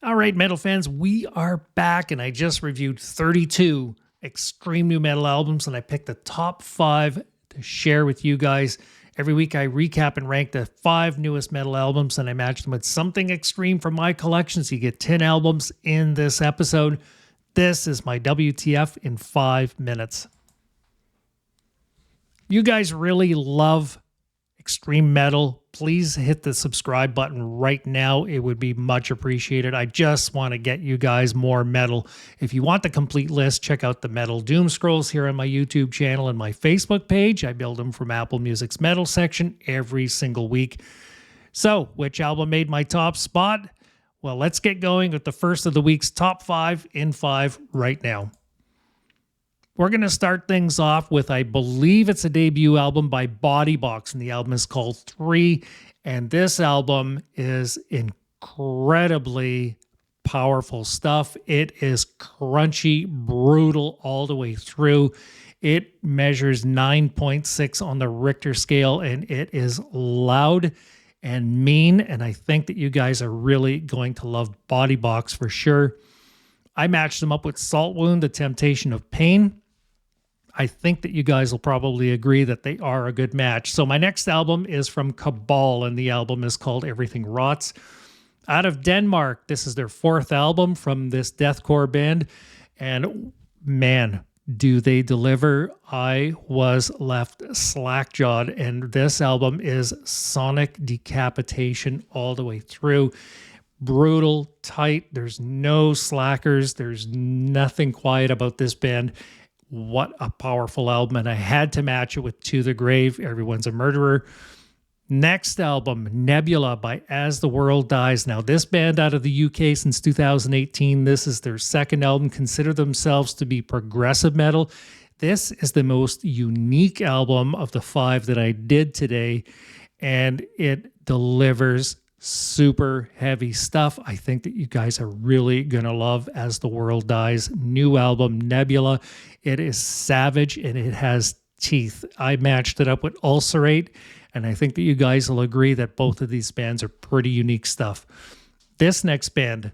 All right, metal fans, we are back, and I just reviewed 32 extreme new metal albums, and I picked the top 5 to share with you guys. Every week I recap and rank the 5 newest metal albums, and I match them with something extreme from my collection, so you get 10 albums in this episode. This is my WTF in 5 minutes. You guys really love extreme metal, please hit the subscribe button right now. It would be much appreciated. I just want to get you guys more metal. If you want the complete list, check out the Metal Doom Scrolls here on my YouTube channel and my Facebook page. I build them from Apple Music's metal section every single week. So, which album made my top spot? Well, let's get going with the first of the week's top 5 in 5 right now. We're going to start things off with, I believe it's a debut album by Body Box, and the album is called 3. And this album is incredibly powerful stuff. It is crunchy, brutal all the way through. It measures 9.6 on the Richter scale, and it is loud and mean. And I think that you guys are really going to love Body Box for sure. I matched them up with Salt Wound, The Temptation of Pain. I think that you guys will probably agree that they are a good match. So my next album is from Cabal, and the album is called Everything Rots. Out of Denmark, this is their 4th album from this deathcore band, and man, do they deliver. I was left slack-jawed, and this album is sonic decapitation all the way through. Brutal, tight, there's no slackers, there's nothing quiet about this band. What a powerful album, and I had to match it with To the Grave, Everyone's a Murderer. Next album, Nebula by As the World Dies. Now, this band out of the UK since 2018, this is their 2nd album, consider themselves to be progressive metal. This is the most unique album of the 5 that I did today, and it delivers super heavy stuff. I think that you guys are really going to love As the World Dies. New album, Nebula. It is savage and it has teeth. I matched it up with Ulcerate, and I think that you guys will agree that both of these bands are pretty unique stuff. This next band,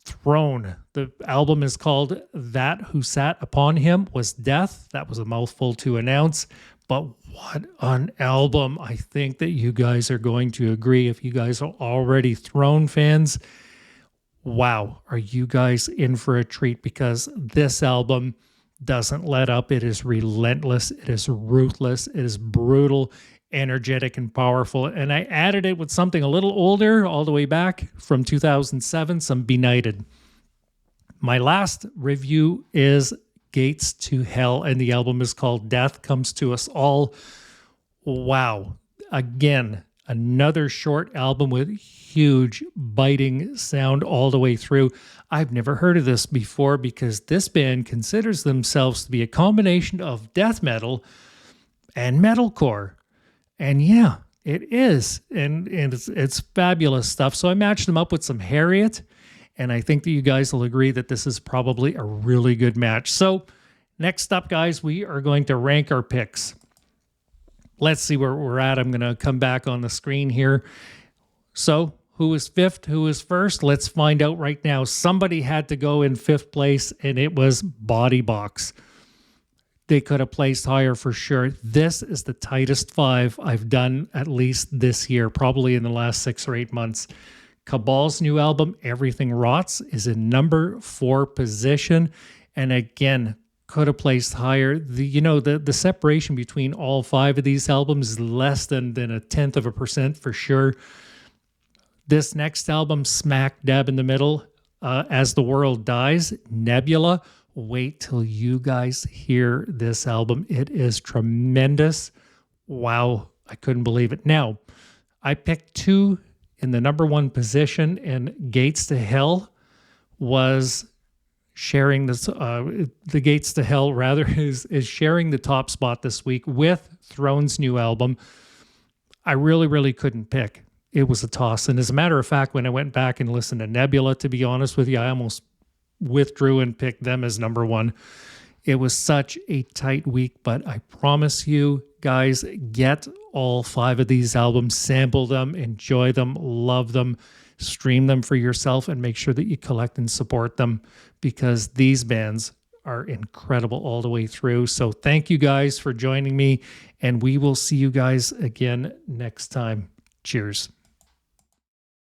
Throne. The album is called That Who Sat Upon Him Was Death. That was a mouthful to announce. But what an album. I think that you guys are going to agree. If you guys are already Throne fans, wow, are you guys in for a treat, because this album doesn't let up. It is relentless. It is ruthless. It is brutal, energetic, and powerful. And I added it with something a little older, all the way back from 2007, some Benighted. My last review is Gates to Hell, and the album is called Death Comes to Us All. Wow. Again, another short album with huge biting sound all the way through. I've never heard of this before, because this band considers themselves to be a combination of death metal and metalcore. And yeah, it is. And it's fabulous stuff. So I matched them up with some Harriet, and I think that you guys will agree that this is probably a really good match. So next up, guys, we are going to rank our picks. Let's see where we're at. I'm going to come back on the screen here. So who is 5th? Who is 1st? Let's find out right now. Somebody had to go in 5th place, and it was Body Box. They could have placed higher for sure. This is the tightest 5 I've done at least this year, probably in the last 6 or 8 months. Cabal's new album, Everything Rots, is in number 4 position. And again, could have placed higher. The separation between all 5 of these albums is less than 0.1% for sure. This next album, smack dab in the middle, As the World Dies, Nebula. Wait till you guys hear this album. It is tremendous. Wow, I couldn't believe it. Now, I picked 2 in the number 1 position, and Gates to Hell was sharing this. The Gates to Hell, rather, is sharing the top spot this week with Throne's new album. I really couldn't pick. It was a toss. And as a matter of fact, when I went back and listened to Nebula, to be honest with you, I almost withdrew and picked them as number 1. It was such a tight week, but I promise you guys, get all 5 of these albums, sample them, enjoy them, love them. stream them for yourself, and make sure that you collect and support them, because these bands are incredible all the way through. So thank you guys for joining me, and we will see you guys again next time. Cheers.